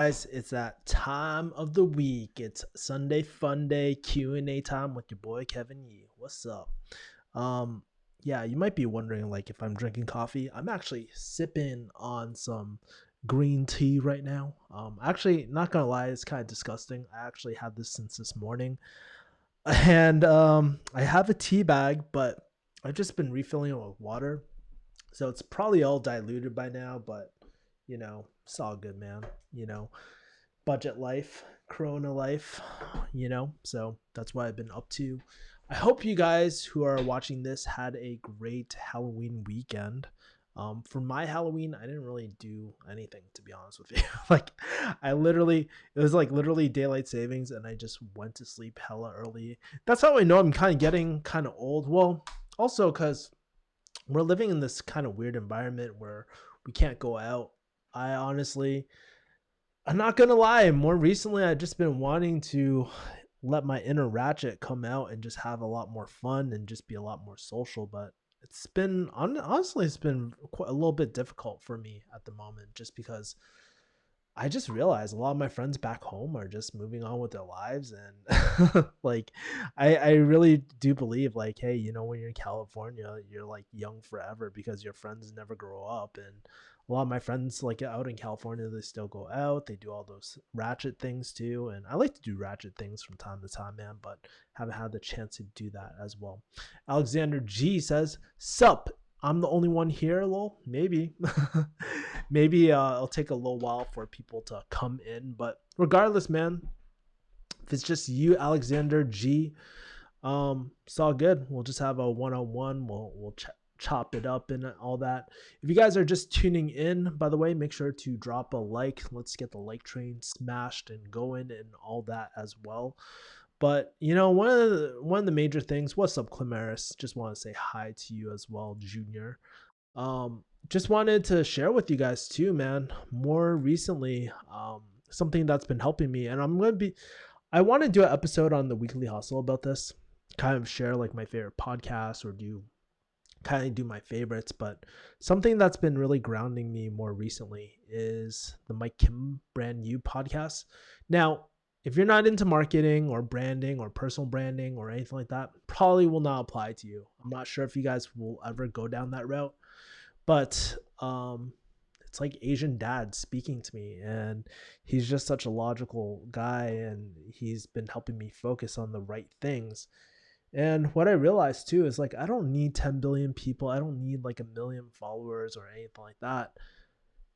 Guys, it's that time of the week. It's Sunday Fun Day Q&A time with your boy Kevin Yee. What's up? Um, yeah, you might be wondering like if I'm drinking coffee. I'm actually sipping on some green tea right now. Actually, not gonna lie, it's kind of disgusting. I actually had this since this morning, and I have a tea bag, but I've just been refilling it with water, so it's probably all diluted by now. But it's all good, man. You know, budget life, Corona life, So that's what I've been up to. I hope you guys who are watching this had a great Halloween weekend. For my Halloween, I didn't really do anything, to be honest with you. Like, it was like literally daylight savings, and I just went to sleep hella early. That's how I know I'm kind of getting kind of old. Well, also because we're living in this kind of weird environment where we can't go out. I honestly, I'm not gonna lie. More recently, I've just been wanting to let my inner ratchet come out and just have a lot more fun and just be a lot more social. But it's been honestly, it's been quite a little bit difficult for me at the moment, just because I just realized a lot of my friends back home are just moving on with their lives, and like I really do believe like, hey, when you're in California, you're like young forever because your friends never grow up. And a lot of my friends like out in California, they still go out, they do all those ratchet things too, and I like to do ratchet things from time to time, man, but haven't had the chance to do that as well. Alexander G says, sup, I'm the only one here, lol. Maybe. Maybe it'll take a little while for people to come in, but regardless, man, if it's just you, Alexander G, it's all good. We'll just have a one-on-one. We'll chop it up and all that. If you guys are just tuning in, by the way, make sure to drop a like. Let's get the like train smashed and going and all that as well. But one of the major things. What's up, Climaris? Just want to say hi to you as well, Junior. Just wanted to share with you guys too, man. More recently, something that's been helping me, and I want to do an episode on the Weekly Hustle about this, kind of share like my favorite podcasts or do my favorites. But something that's been really grounding me more recently is the Mike Kim Brand New podcast. Now, if you're not into marketing or branding or personal branding or anything like that, probably will not apply to you. I'm not sure if you guys will ever go down that route, but it's like Asian dad speaking to me, and he's just such a logical guy, and he's been helping me focus on the right things. And what I realized too is like I don't need 10 billion people. I don't need like a million followers or anything like that.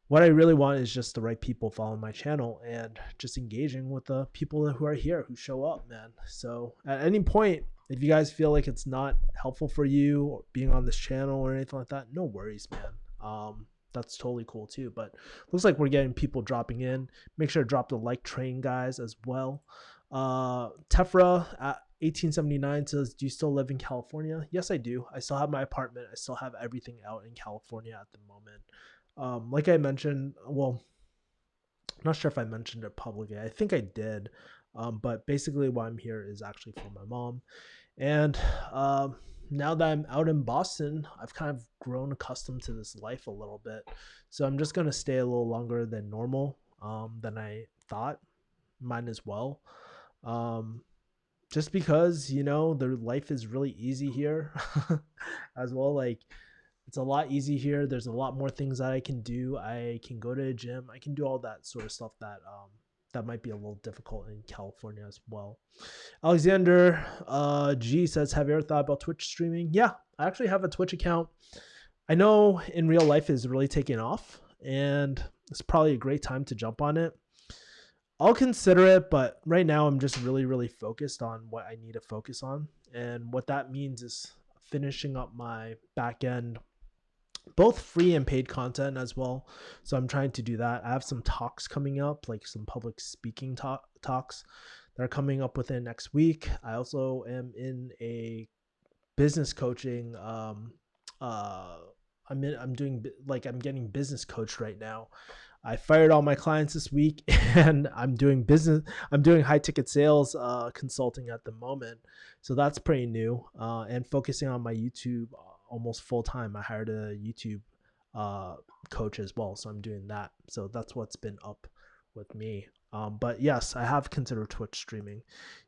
What I really want is just the right people following my channel and just engaging with the people who are here, who show up, man. So at any point, if you guys feel like it's not helpful for you or being on this channel or anything like that, no worries, man. That's totally cool too. But looks like we're getting people dropping in. Make sure to drop the like train, guys, as well. Tefra at 1879 says, do you still live in California? Yes, I do. I still have my apartment. I still have everything out in California at the moment. Like I mentioned, well, I'm not sure if I mentioned it publicly. I think I did. But basically, why I'm here is actually for my mom. And now that I'm out in Boston, I've kind of grown accustomed to this life a little bit. So I'm just going to stay a little longer than normal, than I thought. Might as well. Um, just because, their life is really easy here as well. Like, it's a lot easy here. There's a lot more things that I can do. I can go to a gym. I can do all that sort of stuff that might be a little difficult in California as well. Alexander G says, have you ever thought about Twitch streaming? Yeah, I actually have a Twitch account. I know in real life is really taking off, and it's probably a great time to jump on it. I'll consider it, but right now I'm just really, really focused on what I need to focus on. And what that means is finishing up my back end, both free and paid content as well. So I'm trying to do that. I have some talks coming up, like some public speaking talks that are coming up within next week. I also am in a business coaching. I'm doing like I'm getting business coached right now. I fired all my clients this week, and I'm doing business. I'm doing high ticket sales consulting at the moment, so that's pretty new. And focusing on my YouTube almost full time. I hired a YouTube uh, coach as well, so I'm doing that. So that's what's been up with me. But yes, I have considered Twitch streaming.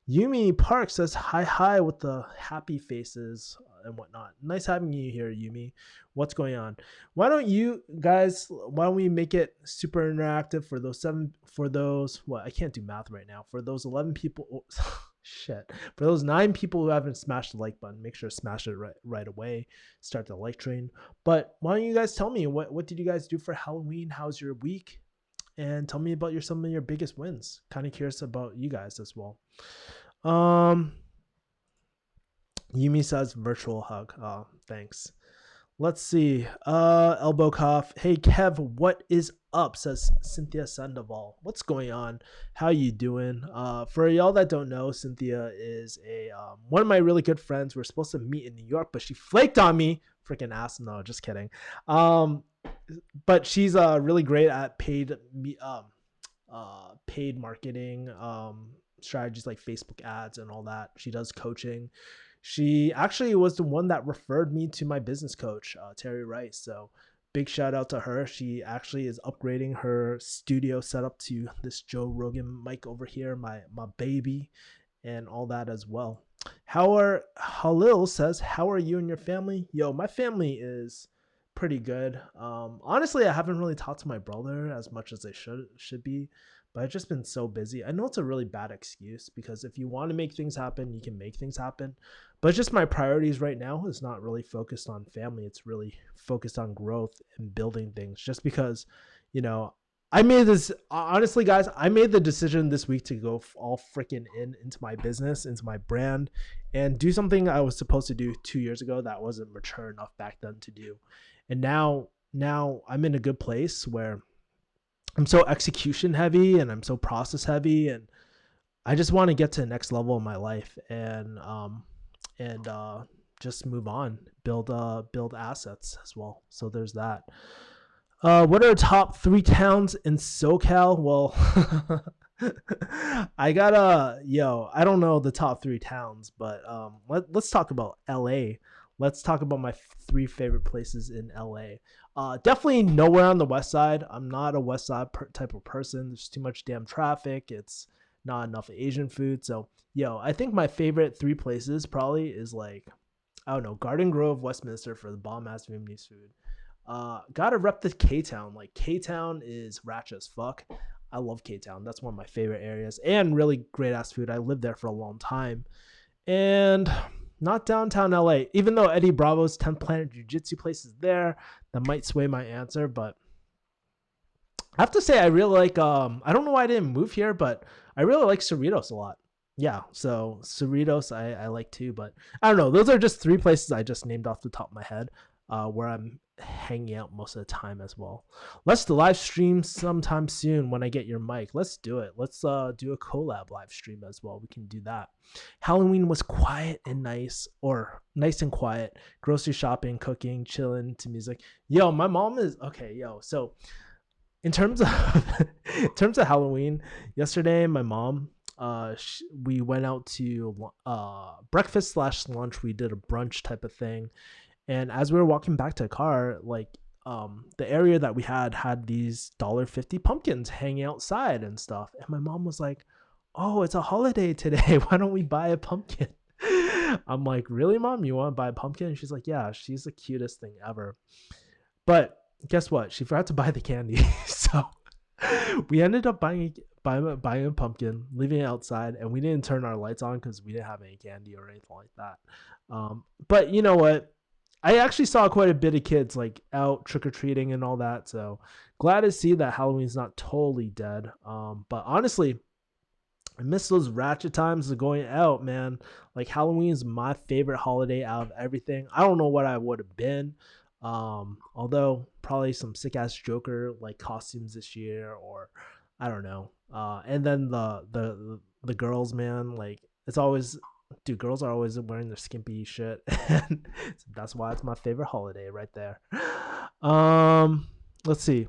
Yumi Park says hi with the happy faces and whatnot. Nice having you here, Yumi. What's going on? Why don't you guys? Why don't we make it super interactive for those what I can't do math right now. For those 11 people, shit. For those 9 people who haven't smashed the like button, make sure to smash it right away. Start the like train. But why don't you guys tell me what did you guys do for Halloween? How's your week? And tell me about some of your biggest wins. Kind of curious about you guys as well. Yumi says virtual hug. Oh, thanks. Let's see. Elbow cough. Hey Kev, what is up? Says Cynthia Sandoval. What's going on? How you doing? For y'all that don't know, Cynthia is a one of my really good friends. We're supposed to meet in New York, but she flaked on me. Freaking ass. No, just kidding. But she's really great at paid marketing strategies like Facebook ads and all that. She does coaching. She actually was the one that referred me to my business coach, Terry Rice. So big shout out to her. She actually is upgrading her studio setup to this Joe Rogan mic over here, my baby, and all that as well. Halil says, how are you and your family? Yo, my family is pretty good. Honestly, I haven't really talked to my brother as much as I should be, but I've just been so busy. I know it's a really bad excuse because if you want to make things happen, you can make things happen. But just my priorities right now is not really focused on family. It's really focused on growth and building things. Just because, I made this, honestly, guys, I made the decision this week to go all freaking into my business, into my brand, and do something I was supposed to do 2 years ago that wasn't mature enough back then to do. And now I'm in a good place where I'm so execution heavy and I'm so process heavy, and I just want to get to the next level in my life and just move on, build assets as well. So there's that. What are the top 3 towns in SoCal? Well, I don't know the top 3 towns, but let's talk about LA. Let's talk about my 3 favorite places in LA. Definitely nowhere on the west side. I'm not a west side type of person. There's too much damn traffic. It's not enough Asian food. So, I think my favorite 3 places probably is like, I don't know, Garden Grove, Westminster for the bomb ass Vietnamese food. Gotta rep the K-Town. Like, K-Town is ratchet as fuck. I love K-Town. That's one of my favorite areas and really great ass food. I lived there for a long time. And not downtown LA, even though Eddie Bravo's 10th Planet Jiu-Jitsu place is there. That might sway my answer, but I have to say I really like, I don't know why I didn't move here, but I really like Cerritos a lot. Yeah, so Cerritos I like too, but I don't know. Those are just 3 places I just named off the top of my head where I'm hanging out most of the time as well. Let's do live stream sometime soon when I get your mic. Let's do it. Let's do a collab live stream as well. We can do that. Halloween was quiet and nice, or nice and quiet. Grocery shopping, cooking, chilling to music. Yo, my mom is okay. Yo, so in terms of Halloween, yesterday my mom we went out to breakfast / lunch. We did a brunch type of thing. And as we were walking back to the car, like the area that we had these $1.50 pumpkins hanging outside and stuff. And my mom was like, "Oh, it's a holiday today. Why don't we buy a pumpkin?" I'm like, "Really, Mom? You want to buy a pumpkin?" And she's like, "Yeah, she's the cutest thing ever." But guess what? She forgot to buy the candy. So we ended up buying a pumpkin, leaving it outside, and we didn't turn our lights on because we didn't have any candy or anything like that. But you know what? I actually saw quite a bit of kids like out trick-or-treating and all that. So glad to see that Halloween's not totally dead. But honestly, I miss those ratchet times of going out, man. Like, Halloween's my favorite holiday out of everything. I don't know what I would have been. Although probably some sick ass Joker like costumes this year, or I don't know. And then the girls, man, like it's always, dude, girls are always wearing their skimpy shit, and that's why it's my favorite holiday right there. Let's see.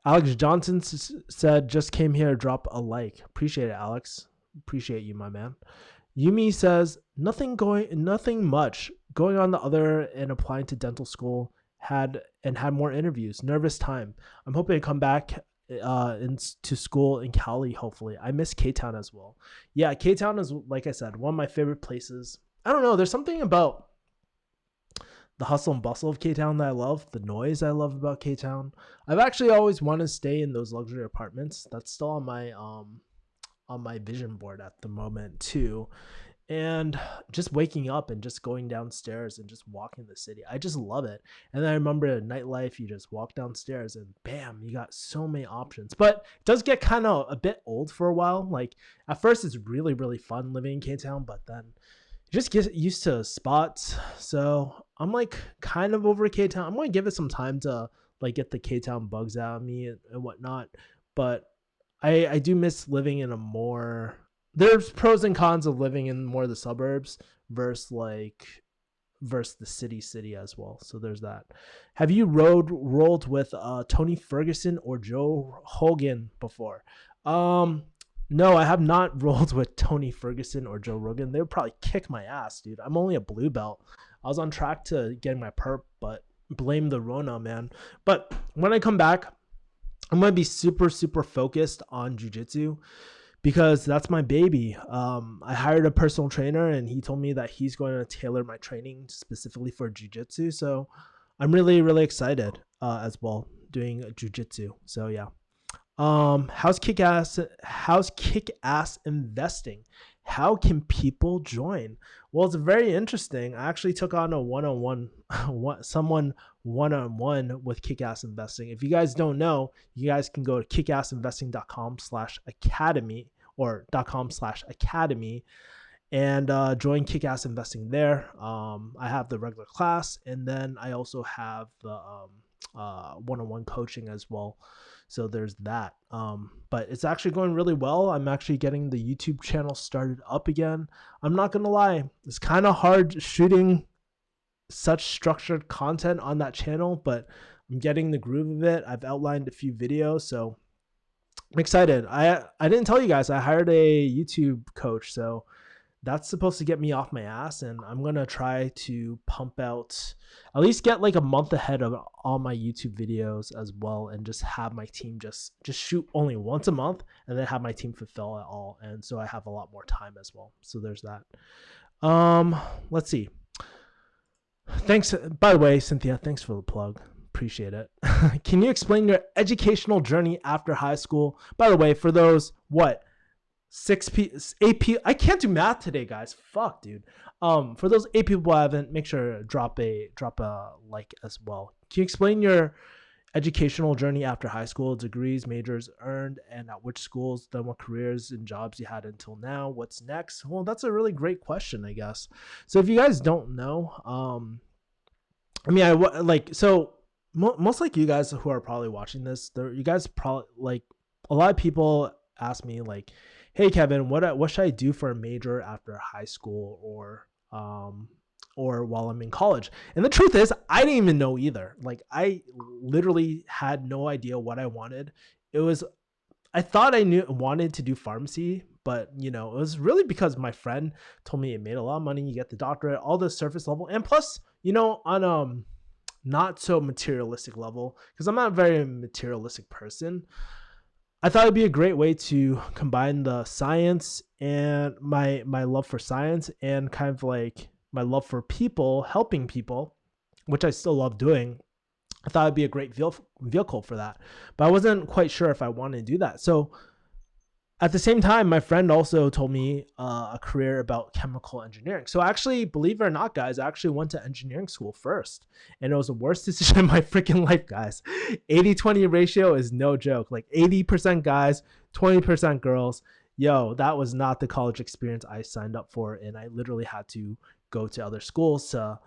Alex Johnson said, just came here, drop a like. Appreciate it, Alex. Appreciate you, my man. Yumi says, nothing much going on the other and applying to dental school, had more interviews. Nervous time. I'm hoping to come back to school in Cali. Hopefully, I miss K Town as well. Yeah, K Town is, like I said, one of my favorite places. I don't know. There's something about the hustle and bustle of K Town that I love. The noise I love about K Town. I've actually always wanted to stay in those luxury apartments. That's still on my vision board at the moment too. And just waking up and just going downstairs and just walking the city, I just love it. And then I remember at nightlife, you just walk downstairs and bam, you got so many options. But it does get kind of a bit old for a while. Like at first it's really, really fun living in K-Town, but then you just get used to spots. So I'm like kind of over K-Town. I'm going to give it some time to like get the K-Town bugs out of me and whatnot. But I do miss living in a more, there's pros and cons of living in more of the suburbs versus like versus the city as well. So there's that. Have you rolled with Tony Ferguson or Joe Hogan before? Um no, I have not rolled with Tony Ferguson or Joe Rogan. They would probably kick my ass, dude. I'm only a blue belt. I was on track to getting my perp, but blame the Rona, man. But when I come back, I'm gonna be super, super focused on jujitsu because that's my baby. I hired a personal trainer and he told me that he's going to tailor my training specifically for jujitsu. So I'm really, really excited as well doing jujitsu. So yeah. How's kick ass investing? How can people join? Well, it's very interesting. I actually took on a someone one-on-one with kick ass investing. If you guys don't know, you guys can go to kickassinvesting.com/academy or .com/academy and join kick ass investing there. I have the regular class and then I also have the one-on-one coaching as well. So there's that. But it's actually going really well. I'm actually getting the YouTube channel started up again. I'm not going to lie. It's kind of hard shooting such structured content on that channel, but I'm getting the groove of it. I've outlined a few videos, so I'm excited. I didn't tell you guys, I hired a YouTube coach, so that's supposed to get me off my ass, and I'm gonna try to pump out, at least get like a month ahead of all my YouTube videos as well, and just have my team just shoot only once a month, and then have my team fulfill it all, and so I have a lot more time as well. So there's that. Let's see. Thanks, by the way, Cynthia. Thanks for the plug. Appreciate it. Can you explain your educational journey after high school? By the way, for those what? 8 I can't do math today, guys. Fuck, dude. For those 8 people who haven't, make sure to drop a like as well. Can you explain your educational journey after high school, degrees, majors earned, and at which schools, then what careers and jobs you had until now? What's next? Well, that's a really great question, I guess. So if you guys don't know, I mean, most like you guys who are probably watching this, you guys probably like a lot of people ask me like, hey Kevin, what should I do for a major after high school or while I'm in college? And the truth is, I didn't even know either. Like I literally had no idea what I wanted. I thought I wanted to do pharmacy, but it was really because my friend told me it made a lot of money, you get the doctorate, all the surface level, and plus, on not so materialistic level, because I'm not a very materialistic person. I thought it'd be a great way to combine the science and my love for science and kind of like my love for people, helping people, which I still love doing. I thought it'd be a great vehicle for that, but I wasn't quite sure if I wanted to do that. So at the same time, my friend also told me a career about chemical engineering. So actually, believe it or not, guys, I actually went to engineering school first. And it was the worst decision in my freaking life, guys. 80-20 ratio is no joke. Like 80% guys, 20% girls. Yo, that was not the college experience I signed up for. And I literally had to go to other schools, other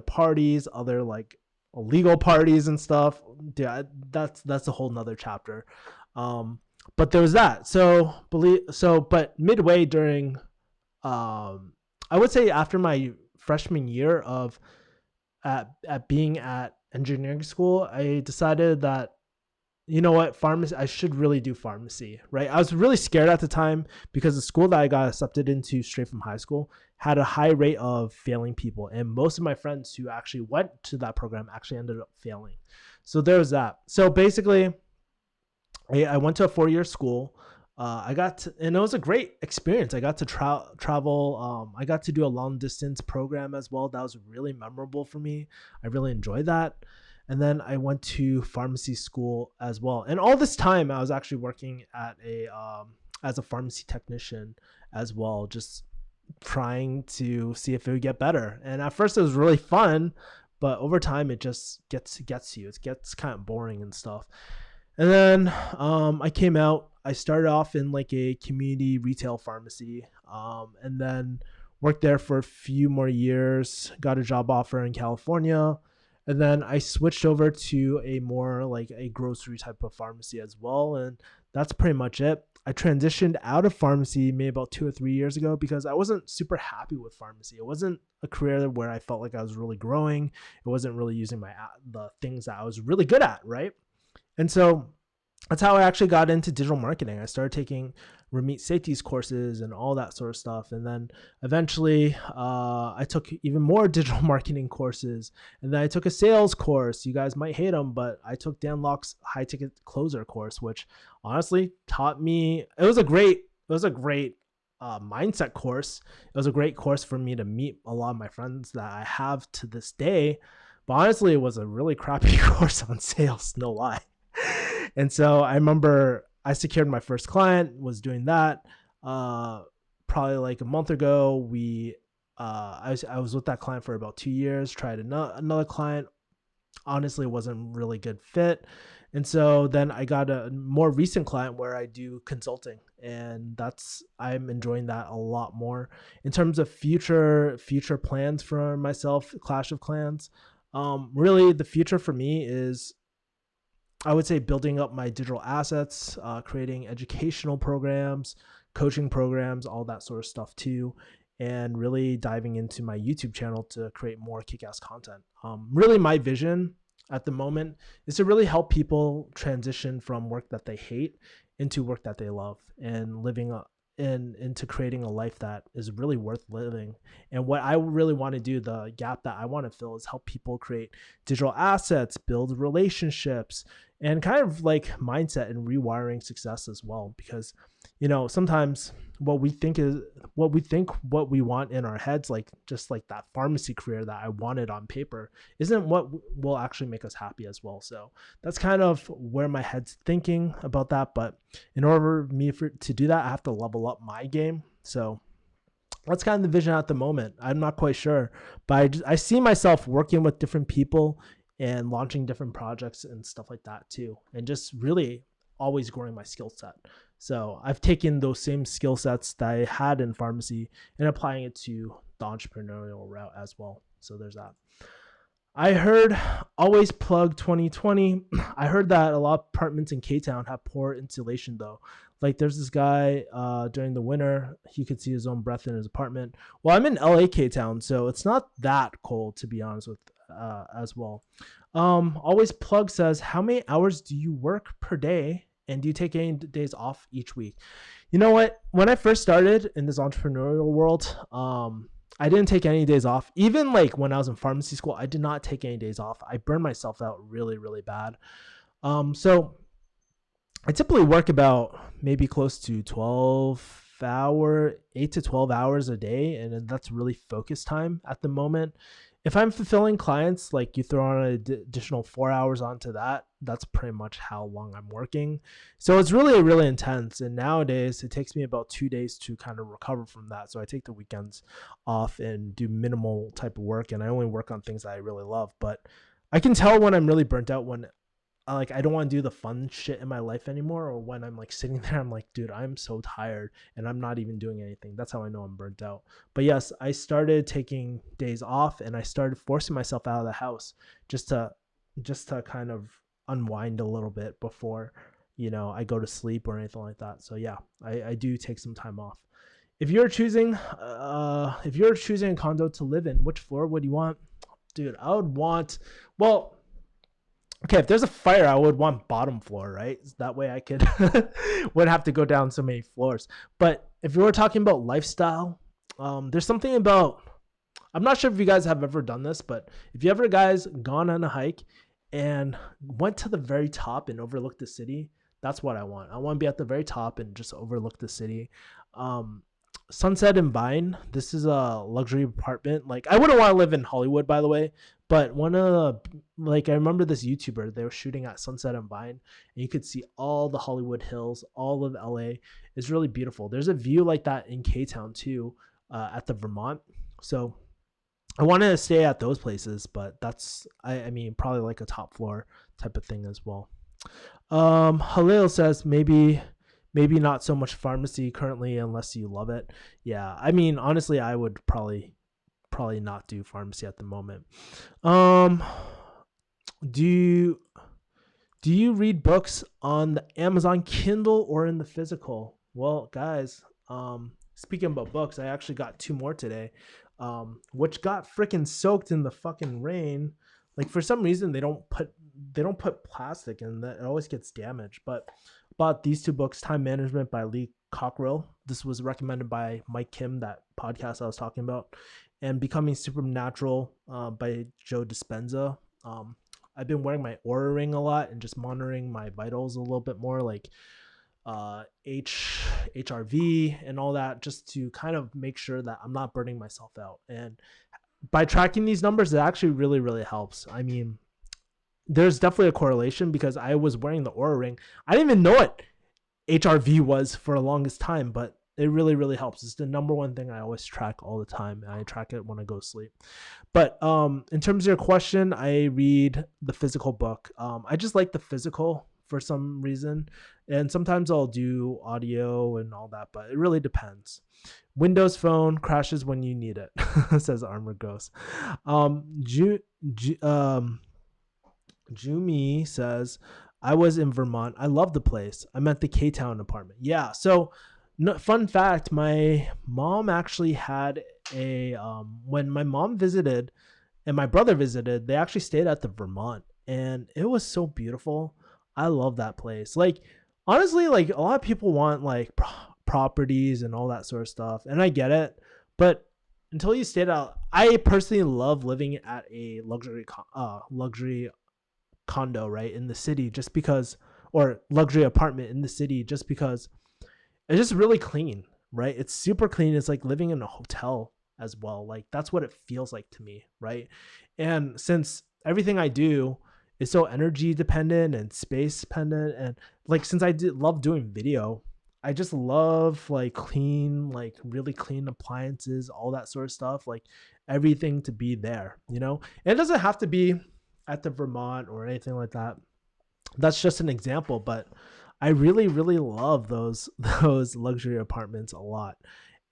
parties, other like illegal parties and stuff. Yeah, that's a whole nother chapter. But there was that. But midway during, I would say after my freshman year of at being at engineering school, I decided that, you know what, pharmacy, I should really do pharmacy, right? I was really scared at the time because the school that I got accepted into straight from high school had a high rate of failing people. And most of my friends who actually went to that program actually ended up failing. So there's that. So basically, I went to a 4-year school. And it was a great experience. I got to travel. I got to do a long distance program as well. That was really memorable for me. I really enjoyed that. And then I went to pharmacy school as well. And all this time, I was actually working at as a pharmacy technician as well, just trying to see if it would get better. And at first, it was really fun, but over time, it just gets you. It gets kind of boring and stuff. And then I came out. I started off in like a community retail pharmacy, and then worked there for a few more years. Got a job offer in California, and then I switched over to a more like a grocery type of pharmacy as well. And that's pretty much it. I transitioned out of pharmacy maybe about 2 or 3 years ago because I wasn't super happy with pharmacy. It wasn't a career where I felt like I was really growing. It wasn't really using the things that I was really good at, right? And so that's how I actually got into digital marketing. I started taking remote safeties courses and all that sort of stuff. And then eventually I took even more digital marketing courses. And then I took a sales course. You guys might hate them, but I took Dan Locke's high ticket closer course, which honestly taught me, it was a great mindset course. It was a great course for me to meet a lot of my friends that I have to this day. But honestly, it was a really crappy course on sales, no lie. And so I remember I secured my first client, was doing that. Probably like a month ago, I was with that client for about 2 years, tried another client. Honestly, it wasn't really good fit. And so then I got a more recent client where I do consulting, and I'm enjoying that a lot more. In terms of future plans for myself, Clash of Clans, really the future for me is, I would say, building up my digital assets, creating educational programs, coaching programs, all that sort of stuff too, and really diving into my YouTube channel to create more kick-ass content. Really, my vision at the moment is to really help people transition from work that they hate into work that they love, and into creating a life that is really worth living. And what I really want to do, the gap that I want to fill, is help people create digital assets, build relationships, and kind of like mindset and rewiring success as well. Because, sometimes what we want in our heads, like just like that pharmacy career that I wanted on paper, isn't what will actually make us happy as well. So that's kind of where my head's thinking about that. But in order for me to do that, I have to level up my game. So that's kind of the vision at the moment. I'm not quite sure, but I see myself working with different people and launching different projects and stuff like that too. And just really always growing my skill set. So I've taken those same skill sets that I had in pharmacy and applying it to the entrepreneurial route as well. So there's that. I heard, always plug 2020. I heard that a lot of apartments in K-Town have poor insulation though. Like there's this guy during the winter, he could see his own breath in his apartment. Well, I'm in LA K-Town, so it's not that cold, to be honest with as well. Always plug says, how many hours do you work per day, and do you take any days off each week? You know what? When I first started in this entrepreneurial world, I didn't take any days off. Even like when I was in pharmacy school, I did not take any days off. I burned myself out really, really bad. So I typically work about maybe close to 8 to 12 hours a day. And that's really focus time at the moment. If I'm fulfilling clients, like you throw on an additional 4 hours onto that, that's pretty much how long I'm working. So it's really, really intense. And nowadays it takes me about 2 days to kind of recover from that. So I take the weekends off and do minimal type of work. And I only work on things that I really love. But I can tell when I'm really burnt out, when I don't want to do the fun shit in my life anymore, or when I'm like sitting there, I'm like, dude, I'm so tired and I'm not even doing anything. That's how I know I'm burnt out. But yes, I started taking days off, and I started forcing myself out of the house just to kind of unwind a little bit before, I go to sleep or anything like that. So yeah, I do take some time off. If you're choosing a condo to live in, which floor would you want? Dude, I would want, well, okay, if there's a fire, I would want bottom floor, right? That way I could wouldn't have to go down so many floors. But if you were talking about lifestyle, there's something about, I'm not sure if you guys have ever done this, but if you ever guys gone on a hike and went to the very top and overlooked the city. That's what I want. I want to be at the very top and just overlook the city. Um, Sunset and Vine. This is a luxury apartment. Like I wouldn't want to live in Hollywood, by the way. But one of the like I remember this YouTuber. They were shooting at Sunset and Vine, and you could see all the Hollywood Hills, all of LA. It's really beautiful. There's a view like that in K Town too, at the Vermont. So I wanted to stay at those places, but that's I mean probably like a top floor type of thing as well. Halil says maybe not so much pharmacy currently unless you love it. Yeah, I mean honestly, I would probably not do pharmacy at the moment. Um, do you do you read books on the Amazon Kindle or in the physical? Well, guys, speaking about books, I actually got two more today, which got freaking soaked in the fucking rain. Like for some reason they don't put plastic in that; it always gets damaged. But bought these two books: Time Management by Lee Cockrell. This was recommended by Mike Kim, that podcast I was talking about, and Becoming Supernatural by Joe Dispenza. Um, I've been wearing my Aura ring a lot and just monitoring my vitals a little bit more, like HRV and all that, just to kind of make sure that I'm not burning myself out. And by tracking these numbers, it actually really, really helps. I mean, there's definitely a correlation because I was wearing the Aura ring. I didn't even know what HRV was for the longest time, but it really, really helps. It's the number one thing I always track all the time. And I track it when I go to sleep. But in terms of your question, I read the physical book. I just like the physical for some reason. And sometimes I'll do audio and all that, but it really depends. Windows Phone crashes when you need it, says Armor Ghost. Ju, Ju, Jumi says, I was in Vermont. I love the place. I'm at the K Town apartment. Yeah. So, no, fun fact, my mom actually had when my mom visited and my brother visited, they actually stayed at the Vermont, and it was so beautiful. I love that place. Like, honestly, like a lot of people want like properties and all that sort of stuff, and I get it, but until you stayed out, I personally love living at a luxury condo, right, in the city, just because, or luxury apartment in the city, just because it's just really clean, right? It's super clean. It's like living in a hotel as well. Like that's what it feels like to me, right? And since everything I do is so energy dependent and space dependent, and like since love doing video, I just love like clean, like really clean appliances, all that sort of stuff, like everything to be there, you know? And it doesn't have to be at the Vermont or anything like that. That's just an example, but I really, really love those those luxury apartments a lot.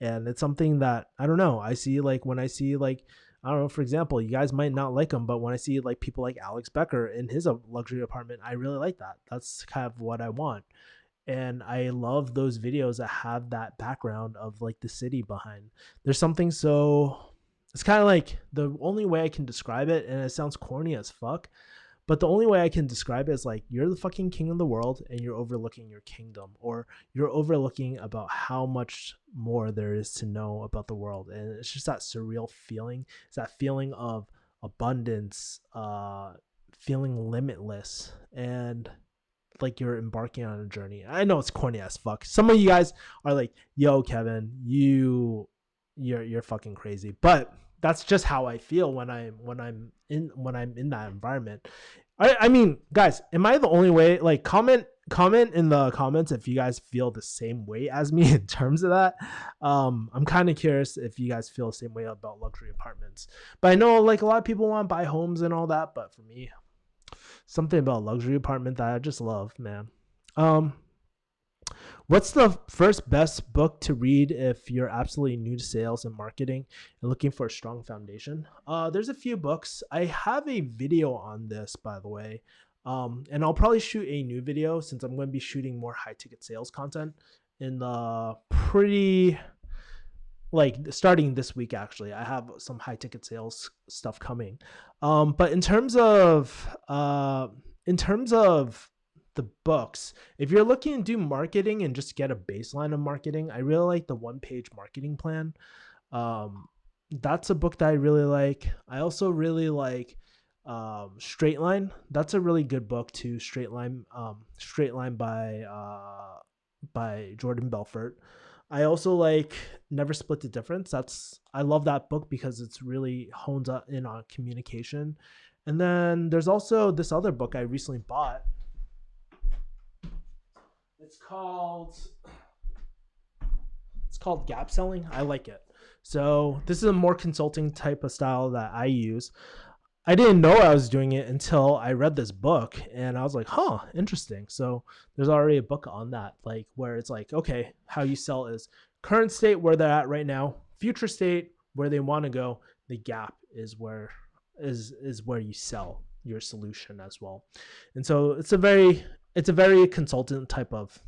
And it's something that I don't know. I see like when I see like I don't know, for example, you guys might not like them, but when I see like people like Alex Becker in his luxury apartment, I really like that. That's kind of what I want. And I love those videos that have that background of like the city behind. There's something so it's kind of like the only way I can describe it, and it sounds corny as fuck, but the only way I can describe it is like you're the fucking king of the world and you're overlooking your kingdom, or you're overlooking about how much more there is to know about the world. And it's just that surreal feeling. It's that feeling of abundance, feeling limitless, and like you're embarking on a journey. I know it's corny as fuck. Some of you guys are like, "Yo, Kevin, you're fucking crazy," but that's just how I feel when I'm in that environment. I mean, guys, am I the only way? Like, comment in the comments if you guys feel the same way as me in terms of that. I'm kind of curious if you guys feel the same way about luxury apartments. But I know like a lot of people want to buy homes and all that, but for me, something about luxury apartment that I just love, man. Um, What's the first best book to read if you're absolutely new to sales and marketing and looking for a strong foundation? There's a few books. I have a video on this, by the way. And I'll probably shoot a new video since I'm going to be shooting more high ticket sales content in the pretty like starting this week. Actually, I have some high ticket sales stuff coming. But in terms of the books, if you're looking to do marketing and just get a baseline of marketing, I really like the One Page Marketing Plan. um, that's a book that I really like. I also really like Straight Line. That's a really good book too. Straight Line by Jordan Belfort. I also like Never Split the Difference. I love that book because it's really honed up in on communication. And then there's also this other book I recently bought. It's called Gap Selling. I like it. So this is a more consulting type of style that I use. I didn't know I was doing it until I read this book and I was like, huh, interesting. So there's already a book on that, like where it's like, okay, how you sell is current state where they're at right now, future state where they want to go. The gap is where you sell your solution as well. And so it's a very consultant type of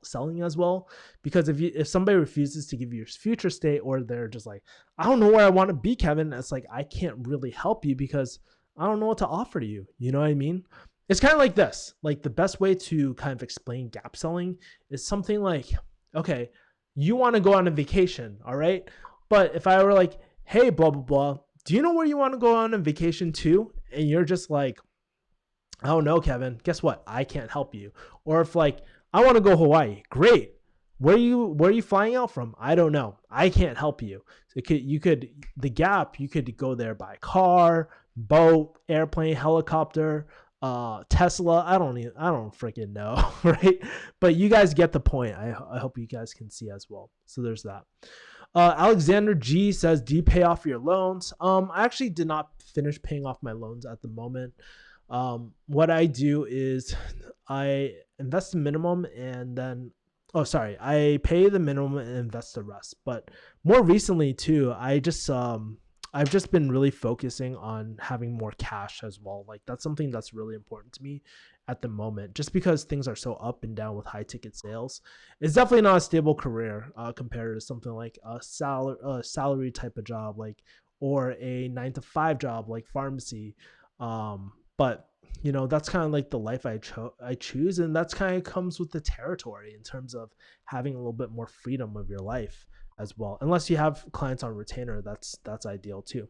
selling as well, because if somebody refuses to give you your future state, or they're just like, I don't know where I want to be, Kevin, it's like, I can't really help you because I don't know what to offer to you. You know what I mean? It's kind of like this. Like the best way to kind of explain gap selling is something like, okay, you want to go on a vacation, all right? But if I were like, hey, blah blah blah, do you know where you want to go on a vacation to? And you're just like, I don't know, Kevin. Guess what? I can't help you. Or if like, I want to go Hawaii. Great. Where are you flying out from? I don't know. I can't help you. So the gap, you could go there by car, boat, airplane, helicopter, Tesla. I don't freaking know, right? But you guys get the point. I hope you guys can see as well. So there's that. Alexander G says, do you pay off your loans? I actually did not finish paying off my loans at the moment. What I do is I invest the minimum and then, I pay the minimum and invest the rest. But more recently too, I've just been really focusing on having more cash as well. Like that's something that's really important to me at the moment, just because things are so up and down with high ticket sales. It's definitely not a stable career compared to something like salary type of job, like, or a 9 to 5 job like pharmacy. But that's kind of like the life I choose, and that's kind of comes with the territory in terms of having a little bit more freedom of your life as well. Unless you have clients on retainer, that's ideal too.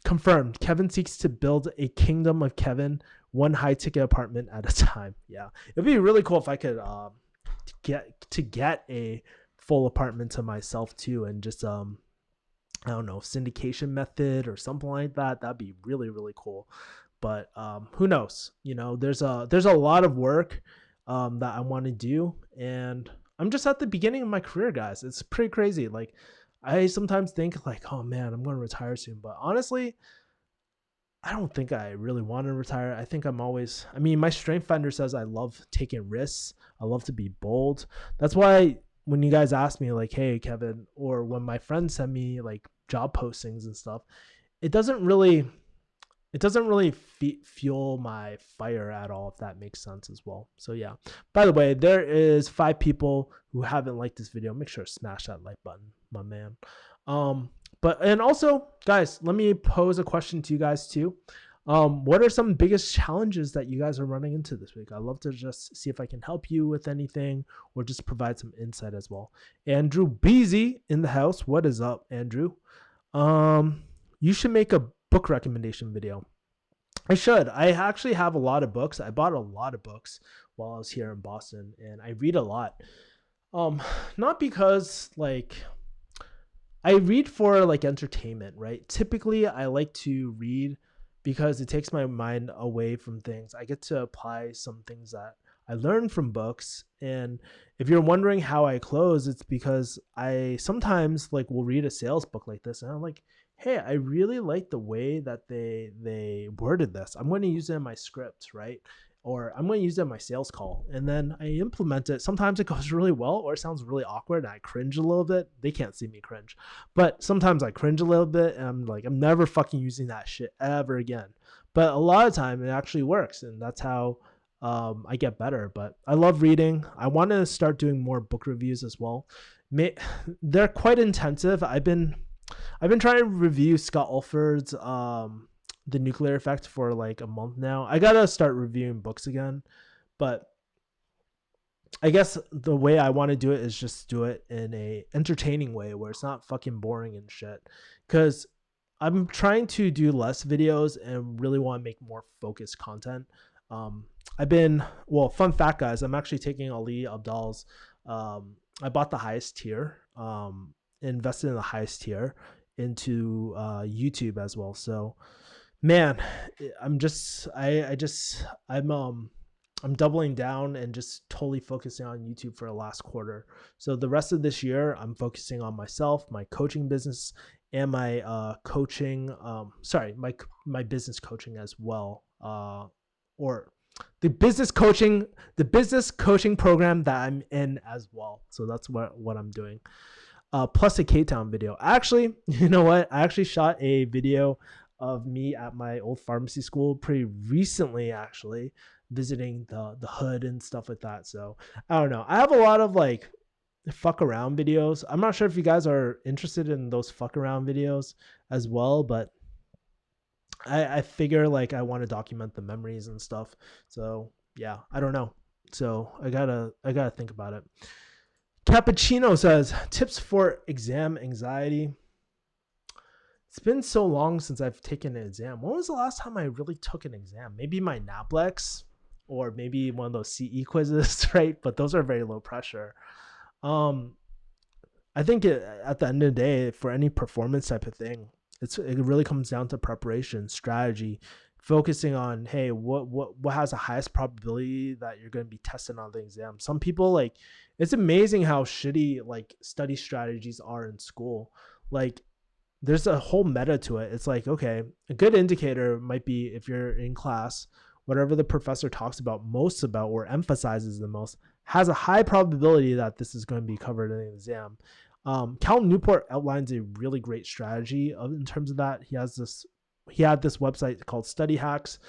Confirmed. Kevin seeks to build a kingdom of Kevin, one high ticket apartment at a time. Yeah, it'd be really cool if I could get a full apartment to myself too, and just I don't know, syndication method or something like that. That'd be really, really cool. But who knows? There's a lot of work that I want to do, and I'm just at the beginning of my career, guys. It's pretty crazy. Like I sometimes think like, oh man, I'm going to retire soon. But honestly, I don't think I really want to retire. I think my strength finder says I love taking risks. I love to be bold. That's why when you guys ask me like, hey, Kevin, or when my friends send me like job postings and stuff, it doesn't really fuel my fire at all, if that makes sense as well. So yeah, by the way, there is 5 people who haven't liked this video. Make sure to smash that like button, my man. And also guys, let me pose a question to you guys too. What are some biggest challenges that you guys are running into this week? I'd love to just see if I can help you with anything or just provide some insight as well. Andrew Beasy in the house. What is up, Andrew? You should make a book recommendation video. I should. I actually have a lot of books. I bought a lot of books while I was here in Boston, and I read a lot. Not because like I read for like entertainment, right? Typically, I like to read because it takes my mind away from things. I get to apply some things that I learned from books. And if you're wondering how I close, it's because I sometimes like will read a sales book like this, and I'm like, hey, I really like the way that they worded this. I'm going to use it in my script, right? Or I'm going to use it in my sales call. And then I implement it. Sometimes it goes really well, or it sounds really awkward and I cringe a little bit. They can't see me cringe. But sometimes I cringe a little bit and I'm like, I'm never fucking using that shit ever again. But a lot of time it actually works, and that's how I get better. But I love reading. I want to start doing more book reviews as well. They're quite intensive. I've been trying to review Scott Alford's The Nuclear Effect for like a month now. I gotta start reviewing books again, but I guess the way I want to do it is just do it in a entertaining way where it's not fucking boring and shit. Because I'm trying to do less videos and really want to make more focused content. Um, I've been fun fact, guys. I'm actually taking Ali Abdal's. I bought the highest tier, invested in the highest tier into YouTube as well. So, man, I'm just, I just, I'm doubling down and just totally focusing on YouTube for the last quarter. So the rest of this year, I'm focusing on myself, my coaching business, and my coaching. My business coaching as well. Or the business coaching program that I'm in as well. So that's what I'm doing. Plus a K-Town video. Actually, you know what? I actually shot a video of me at my old pharmacy school pretty recently, actually, visiting the hood and stuff like that. So I don't know. I have a lot of like fuck around videos. I'm not sure if you guys are interested in those fuck around videos as well, but I figure like I want to document the memories and stuff. So yeah, I don't know. So I gotta think about it. Cappuccino says tips for exam anxiety. It's been so long since I've taken an exam. When was the last time I really took an exam? Maybe my NAPLEX or maybe one of those CE quizzes, right? But those are very low pressure. Um, I think at the end of the day, for any performance type of thing, it really comes down to preparation, strategy, focusing on, hey, what has the highest probability that you're going to be tested on the exam. Some people, like, it's amazing how shitty like study strategies are in school. Like, there's a whole meta to it. It's like, okay, a good indicator might be if you're in class, whatever the professor talks about most about or emphasizes the most has a high probability that this is going to be covered in the exam. Cal Newport outlines a really great strategy in terms of that. He had this website called Study Hacks.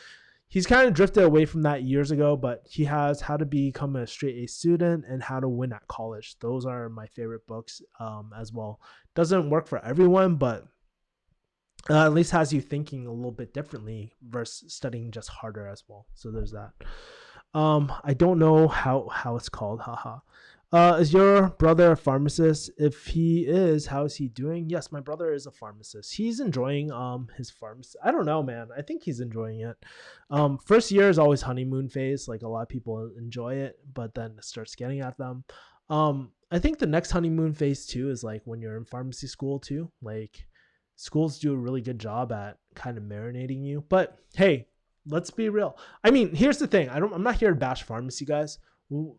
He's kind of drifted away from that years ago, but he has How to Become a Straight A Student and How to Win at College. Those are my favorite books as well. Doesn't work for everyone, but at least has you thinking a little bit differently versus studying just harder as well. So there's that. I don't know how it's called. Haha. Is your brother a pharmacist? If he is, how is he doing? Yes, my brother is a pharmacist. He's enjoying his pharmacy. I don't know, man. I think he's enjoying it. First year is always honeymoon phase. Like a lot of people enjoy it, but then it starts getting at them. I think the next honeymoon phase too is like when you're in pharmacy school too. Like schools do a really good job at kind of marinating you. But hey, let's be real. I mean, here's the thing. I'm not here to bash pharmacy guys.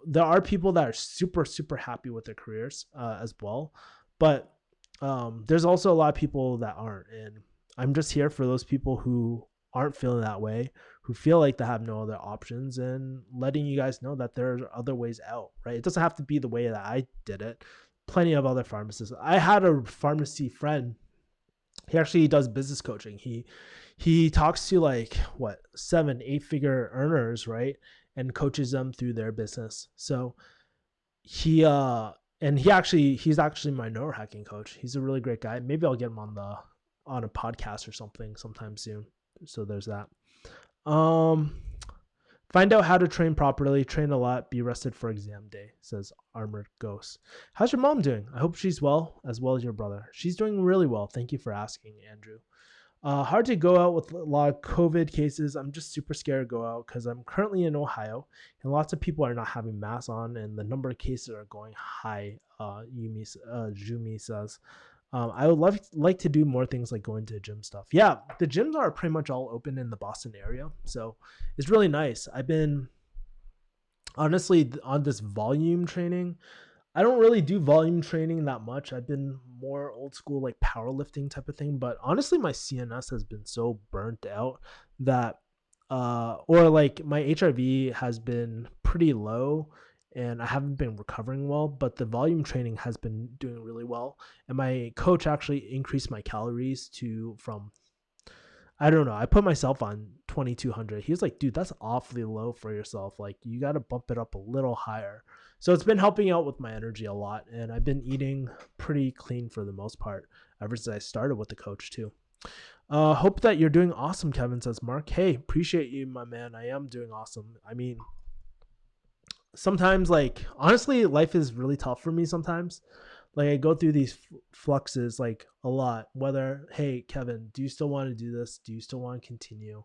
There are people that are super super happy with their careers as well, but there's also a lot of people that aren't, and I'm just here for those people who aren't feeling that way, who feel like they have no other options, and letting you guys know that there are other ways out, right? It doesn't have to be the way that I did it. Plenty of other pharmacists. I had a pharmacy friend. He actually does business coaching. He talks to like what 7-8 figure earners, right, and coaches them through their business. So he's actually my neurohacking coach. He's a really great guy. Maybe I'll get him on a podcast or something sometime soon. So there's that. Find out how to train properly, train a lot, be rested for exam day, says Armored Ghost. How's your mom doing? I hope she's well, as well as your brother. She's doing really well. Thank you for asking, Andrew. Hard to go out with a lot of COVID cases. I'm just super scared to go out because I'm currently in Ohio and lots of people are not having masks on and the number of cases are going high, Jumi says. I would like to do more things like going to gym stuff. Yeah, the gyms are pretty much all open in the Boston area. So it's really nice. I've been honestly on this volume training. I don't really do volume training that much. I've been more old school, like powerlifting type of thing. But honestly, my CNS has been so burnt out that, or like my HRV has been pretty low and I haven't been recovering well, but the volume training has been doing really well. And my coach actually increased my calories from I don't know. I put myself on 2200. He was like, dude, that's awfully low for yourself. Like, you got to bump it up a little higher. So it's been helping out with my energy a lot. And I've been eating pretty clean for the most part ever since I started with the coach, too. Hope that you're doing awesome, Kevin, says Mark. Hey, appreciate you, my man. I am doing awesome. I mean, sometimes, like, honestly, life is really tough for me sometimes. Like I go through these fluxes like a lot. Whether, hey Kevin, do you still want to do this? Do you still want to continue?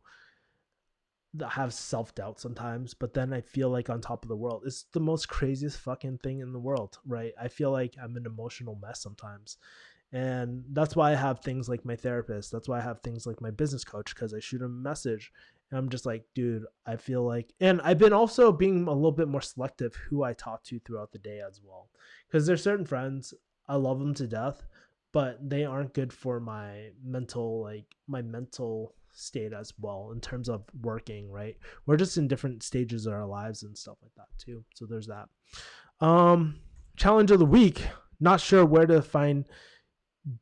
I have self doubt sometimes, but then I feel like on top of the world. It's the most craziest fucking thing in the world, right? I feel like I'm an emotional mess sometimes. And that's why I have things like my therapist. That's why I have things like my business coach, because I shoot him a message and I'm just like, dude, I feel like, and I've been also being a little bit more selective who I talk to throughout the day as well. Because there's certain friends, I love them to death, but they aren't good for my mental state as well in terms of working, right? We're just in different stages of our lives and stuff like that too. So there's that. Challenge of the week. Not sure where to find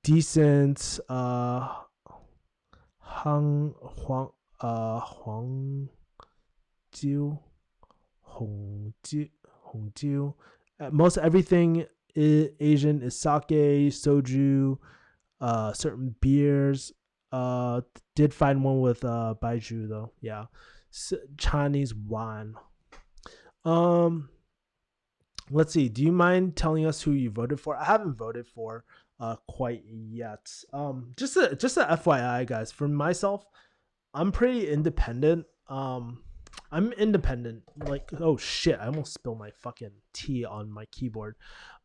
decent hung huang huang jiu hong jiu hong jiu. Most everything Asian is sake, soju, certain beers. Uh, did find one with baijiu though. Yeah, Chinese wine. Um, let's see. Do you mind telling us who you voted for? I haven't voted for quite yet. Just a FYI, guys. For myself, I'm pretty independent. I'm independent. Like, oh shit, I almost spilled my fucking tea on my keyboard.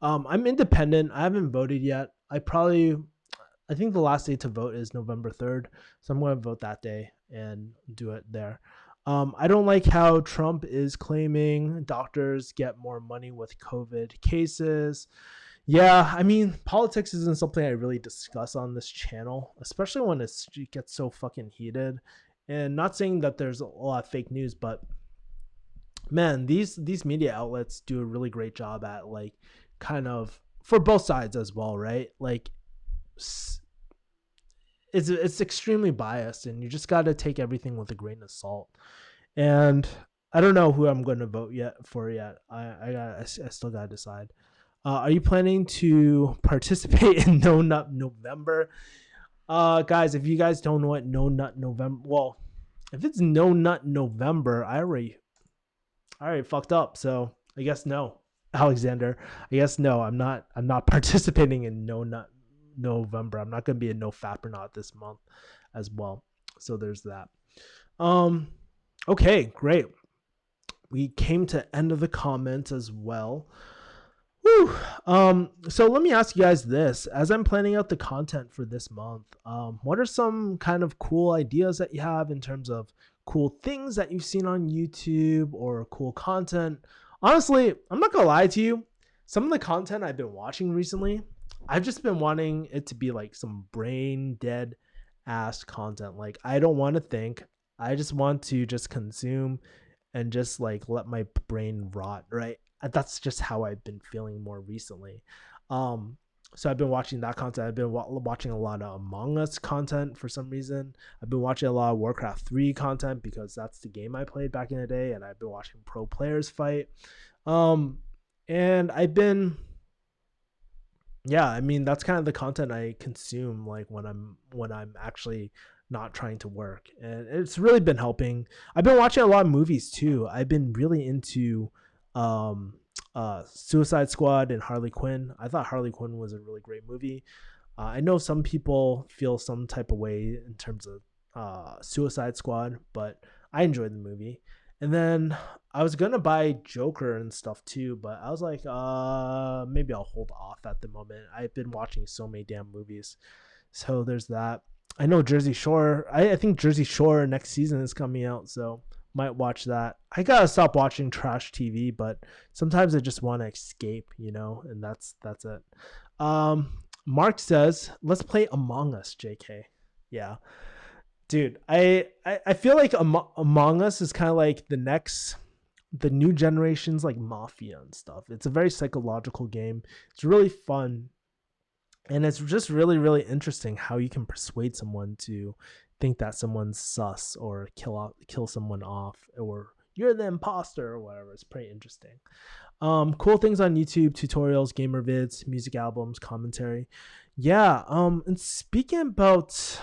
I'm independent. I haven't voted yet. I think the last day to vote is November 3rd. So I'm going to vote that day and do it there. I don't like how Trump is claiming doctors get more money with COVID cases. Yeah, I mean, politics isn't something I really discuss on this channel, especially when it gets so fucking heated. And not saying that there's a lot of fake news, but man, these media outlets do a really great job at like kind of for both sides as well, right? Like it's extremely biased, and you just got to take everything with a grain of salt. And I don't know who I'm going to vote yet. I still got to decide. Are you planning to participate in No Nut November? Guys, if you guys don't know what No Nut November, well, if it's No Nut November, I already fucked up. So I guess no, Alexander. I guess no. I'm not participating in No Nut November. I'm not going to be a no fap or not this month as well. So there's that. Okay, great. We came to end of the comments as well. Whew. So let me ask you guys this. As I'm planning out the content for this month, what are some kind of cool ideas that you have in terms of cool things that you've seen on YouTube or cool content? Honestly, I'm not gonna lie to you. Some of the content I've been watching recently, I've just been wanting it to be like some brain dead ass content. Like I don't want to think. I just want to just consume and just like let my brain rot, right? That's just how I've been feeling more recently. So I've been watching that content. I've been watching a lot of Among Us content for some reason. I've been watching a lot of Warcraft 3 content because that's the game I played back in the day, and I've been watching pro players fight. And I've been, yeah, I mean that's kind of the content I consume like when I'm actually not trying to work, and it's really been helping. I've been watching a lot of movies too. I've been really into Suicide Squad and Harley Quinn. I thought Harley Quinn was a really great movie. I know some people feel some type of way in terms of Suicide Squad, but I enjoyed the movie. And then I was gonna buy Joker and stuff too, but I was like, maybe I'll hold off at the moment. I've been watching so many damn movies, so there's that. I know Jersey Shore. I think Jersey Shore next season is coming out, so might watch that. I gotta stop watching trash TV, but sometimes I just want to escape, and that's it. Mark says, "Let's play Among Us." JK, yeah, dude. I feel like Among Us is kind of like the new generation's like Mafia and stuff. It's a very psychological game. It's really fun. And it's just really, really interesting how you can persuade someone to think that someone's sus or kill someone off, or you're the imposter or whatever. It's pretty interesting. Cool things on YouTube: tutorials, gamer vids, music albums, commentary. Yeah. And speaking about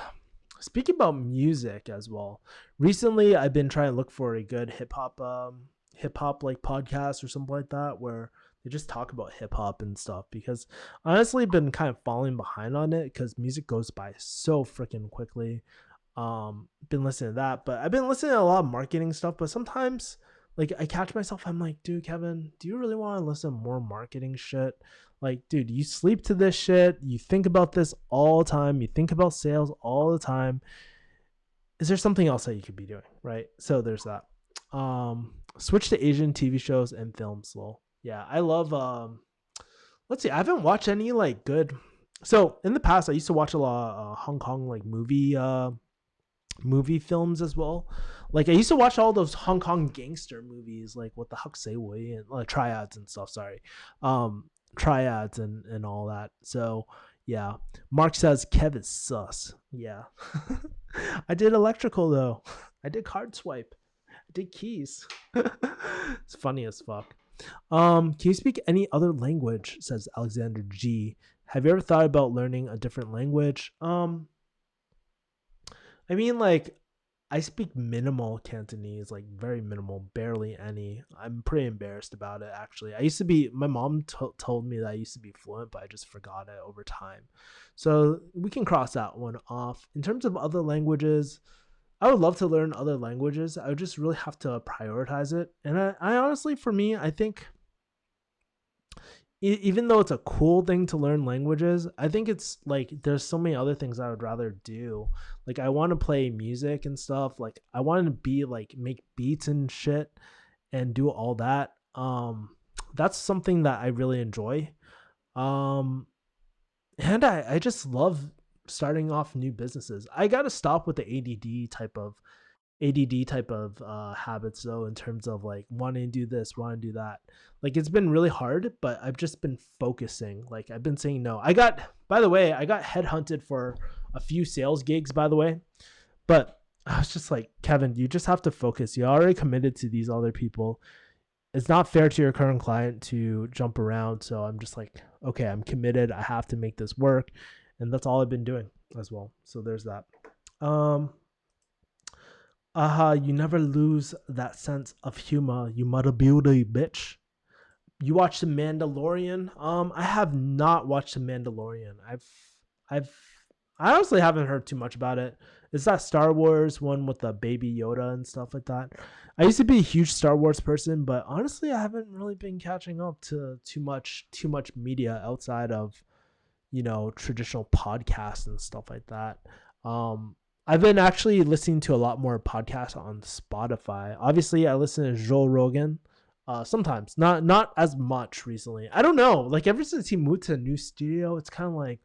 music as well. Recently, I've been trying to look for a good hip hop like podcast or something like that where They just talk about hip hop and stuff because honestly been kind of falling behind on it because music goes by so freaking quickly. Been listening to that, but I've been listening to a lot of marketing stuff, but sometimes like I catch myself, I'm like, dude, Kevin, do you really want to listen to more marketing shit? Like, dude, you sleep to this shit, you think about this all the time, you think about sales all the time. Is there something else that you could be doing? Right. So there's that. Switch to Asian TV shows and films, lol. Yeah, I love let's see, I haven't watched any like good. So in the past I used to watch a lot of Hong Kong like movie films as well. Like I used to watch all those Hong Kong gangster movies, like what the Huck Say Wei and triads and stuff. Sorry, triads and all that. So yeah, Mark says Kev is sus. Yeah, I did electrical though. I did card swipe. I did keys. It's funny as fuck. Can you speak any other language? Says Alexander G. Have you ever thought about learning a different language? I mean, like, I speak minimal Cantonese, like very minimal, barely any. I'm pretty embarrassed about it, actually. I used to be, my mom told me that I used to be fluent, but I just forgot it over time. So we can cross that one off. In terms of other languages, I would love to learn other languages. I would just really have to prioritize it. And I honestly, for me, I think even though it's a cool thing to learn languages, I think it's like there's so many other things I would rather do. Like I want to play music and stuff. Like I want to be like make beats and shit and do all that. That's something that I really enjoy. Um and I just love starting off new businesses. I got to stop with the ADD type of habits though, in terms of like wanting to do this, wanting to do that. Like it's been really hard, but I've just been focusing. Like I've been saying no. By the way, I got headhunted for a few sales gigs, by the way, but I was just like, Kevin, you just have to focus. You already committed to these other people. It's not fair to your current client to jump around. So I'm just like, okay, I'm committed. I have to make this work. And that's all I've been doing as well. So there's that. You never lose that sense of humor, you mother beauty bitch. You watched The Mandalorian? I have not watched The Mandalorian. I've I honestly haven't heard too much about it. It's that Star Wars one with the baby Yoda and stuff like that. I used to be a huge Star Wars person, but honestly I haven't really been catching up to too much media outside of, traditional podcasts and stuff like that. I've been actually listening to a lot more podcasts on Spotify. Obviously, I listen to Joe Rogan. Sometimes, not as much recently. I don't know. Like ever since he moved to a new studio, it's kind of like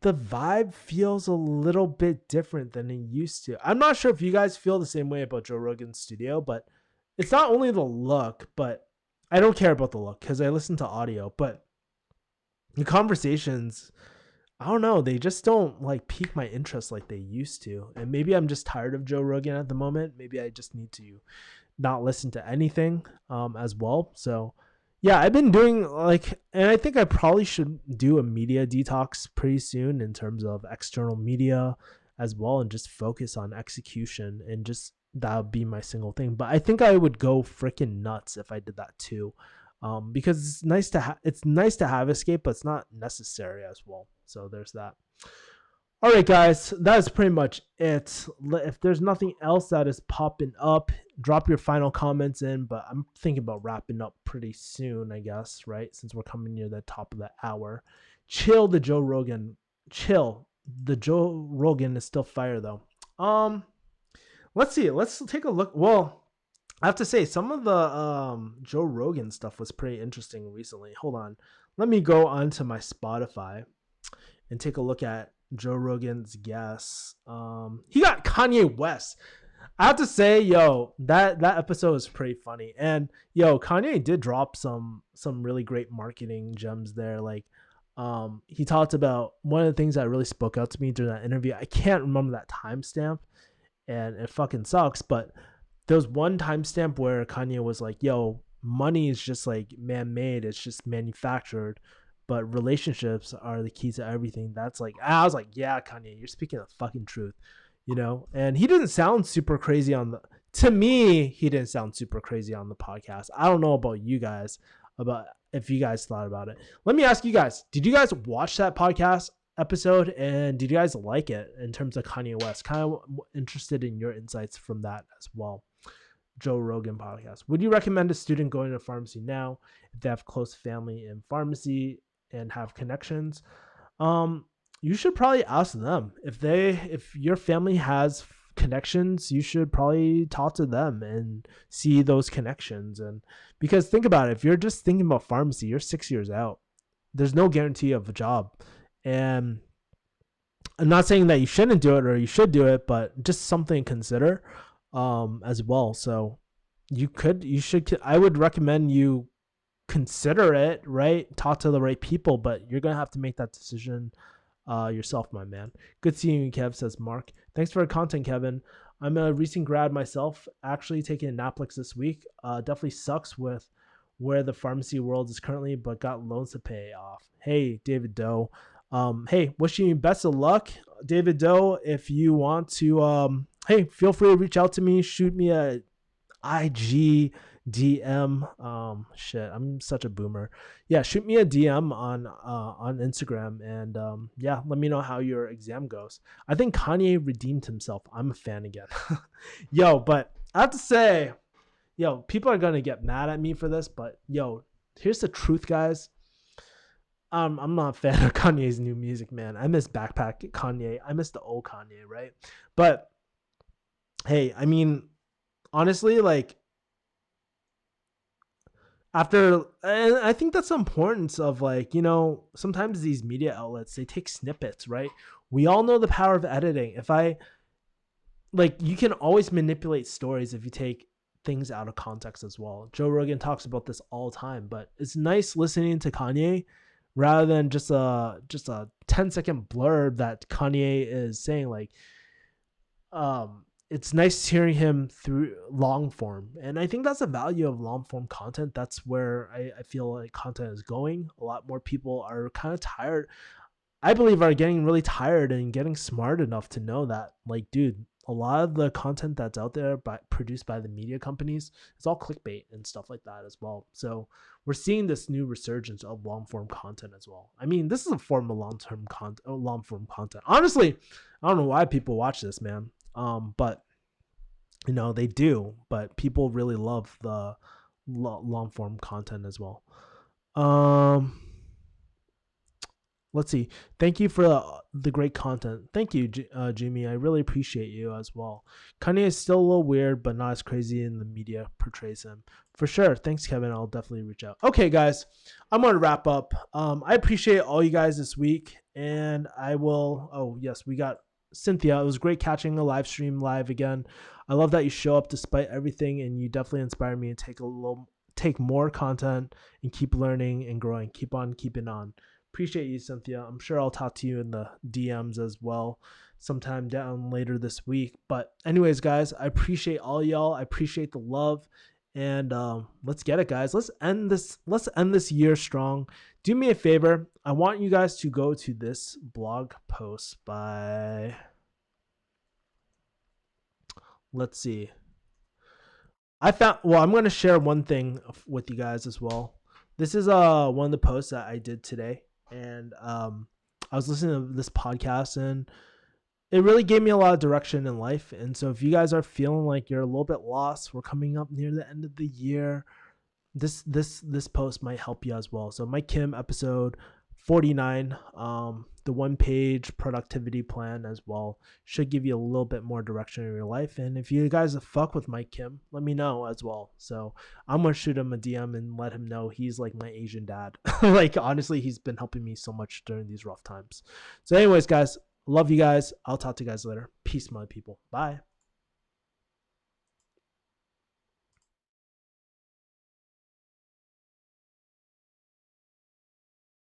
the vibe feels a little bit different than it used to. I'm not sure if you guys feel the same way about Joe Rogan's studio, but it's not only the look, but I don't care about the look because I listen to audio, but the conversations, I don't know, they just don't like pique my interest like they used to. And maybe I'm just tired of Joe Rogan at the moment. Maybe I just need to not listen to anything as well. So yeah, I've been doing like, and I think I probably should do a media detox pretty soon in terms of external media as well, and just focus on execution, and just that would be my single thing. But I think I would go freaking nuts if I did that too. Because it's nice to have escape, but it's not necessary as well. So there's that. All right, guys, that is pretty much it. If there's nothing else that is popping up, drop your final comments in. But I'm thinking about wrapping up pretty soon, I guess, right? Since we're coming near the top of the hour. Chill the Joe Rogan. Chill. The Joe Rogan is still fire though. Let's see. Let's take a look. Well, I have to say some of the Joe Rogan stuff was pretty interesting recently. Hold on. Let me go onto my Spotify and take a look at Joe Rogan's guests. He got Kanye West. I have to say, yo, that episode was pretty funny. And yo, Kanye did drop some really great marketing gems there. Like, he talked about one of the things that really spoke out to me during that interview. I can't remember that timestamp, and it fucking sucks. But there was one timestamp where Kanye was like, yo, money is just like man-made. It's just manufactured. But relationships are the key to everything. That's like, I was like, yeah, Kanye, you're speaking the fucking truth, And he didn't sound super crazy to me, he didn't sound super crazy on the podcast. I don't know about you guys. about if you guys thought about it. Let me ask you guys, did you guys watch that podcast episode and did you guys like it in terms of Kanye West? Kind of interested in your insights from that as well. Joe Rogan podcast. Would you recommend a student going to pharmacy now if they have close family in pharmacy and have connections? You should probably ask them if your family has connections. You should probably talk to them and see those connections. And because think about it, if you're just thinking about pharmacy, you're 6 years out. There's no guarantee of a job, and I'm not saying that you shouldn't do it or you should do it, but just something to consider as well. So I would recommend you consider it, right? Talk to the right people, but you're going to have to make that decision yourself, my man. Good seeing you, Kev, says Mark. Thanks for the content, Kevin. I'm a recent grad myself, actually taking a Naplex this week. Definitely sucks with where the pharmacy world is currently, but got loans to pay off. Hey, David Doe. Hey, wishing you best of luck, David Doe. If you want to, hey, feel free to reach out to me. Shoot me a IG DM. Shit, I'm such a boomer. Yeah, shoot me a DM on Instagram, and yeah, let me know how your exam goes. I think Kanye redeemed himself. I'm a fan again. Yo, but I have to say, yo, people are gonna get mad at me for this, but yo, here's the truth, guys. I'm not a fan of Kanye's new music, man. I miss Backpack Kanye. I miss the old Kanye, right? But hey, I mean, honestly, like after, and I think that's the importance of, like, sometimes these media outlets, they take snippets, right? We all know the power of editing. If I like, you can always manipulate stories if you take things out of context as well. Joe Rogan talks about this all the time, but it's nice listening to Kanye rather than just a 10-second blurb that Kanye is saying. Like, it's nice hearing him through long form. And I think that's the value of long form content. That's where I feel like content is going. A lot more people are kind of tired. I believe are getting really tired and getting smart enough to know that, like, dude, a lot of the content that's out there produced by the media companies is all clickbait and stuff like that as well. So we're seeing this new resurgence of long form content as well. I mean, this is a form of long form content. Honestly, I don't know why people watch this, man. But they do, but people really love the long form content as well. Let's see. Thank you for the great content. Thank you, Jimmy. I really appreciate you as well. Kanye is still a little weird, but not as crazy in the media portrays him. For sure. Thanks, Kevin. I'll definitely reach out. Okay, guys, I'm going to wrap up. I appreciate all you guys this week, and I will. Oh, yes, we got Cynthia. It was great catching a live stream live again. I love that you show up despite everything, and you definitely inspire me to take more content and keep learning and growing. Keep on keeping on. Appreciate you, Cynthia. I'm sure I'll talk to you in the DMs as well sometime down later this week. But anyways, guys, I appreciate all y'all. I appreciate the love. And let's get it, guys. Let's end this year strong. Do me a favor. I want you guys to go to this blog post by, let's see. I'm going to share one thing with you guys as well. This is one of the posts that I did today. And I was listening to this podcast, and it really gave me a lot of direction in life. And so if you guys are feeling like you're a little bit lost, we're coming up near the end of the year, this post might help you as well. So Mike Kim, episode 49, the 1-page productivity plan as well, should give you a little bit more direction in your life. And if you guys fuck with Mike Kim, let me know as well. So I'm gonna shoot him a DM and let him know he's like my Asian dad. Like, honestly, he's been helping me so much during these rough times. So anyways, guys, love you guys. I'll talk to you guys later. Peace, my people. Bye.